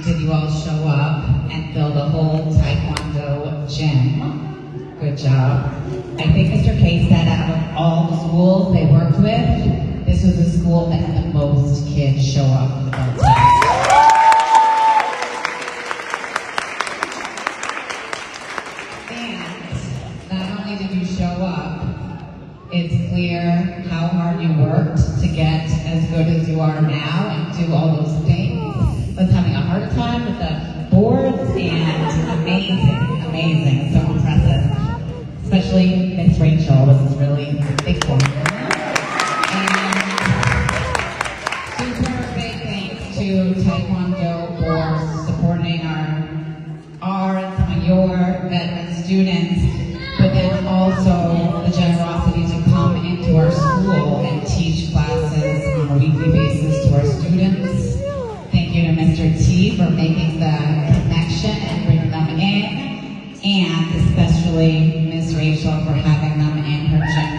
did you all show up and fill the whole Taekwondo gym? Good job. I think Mr. K said out of all the schools they worked with, this was the school that had the most kids show up for the test. And not only did you show up, it's clear how hard you worked to get as good as you are now and do all those things. I was having a hard time with the boards and amazing, so impressive. Especially Miss Rachel was really big for me. And super big thanks to Taekwondo for supporting our and some of your veteran students, but then also the generosity to come into our school and teach classes on a weekly basis to our students. Thank you to Mr. T for making the connection and bringing them in, and especially Ms. Rachel for having them in her gym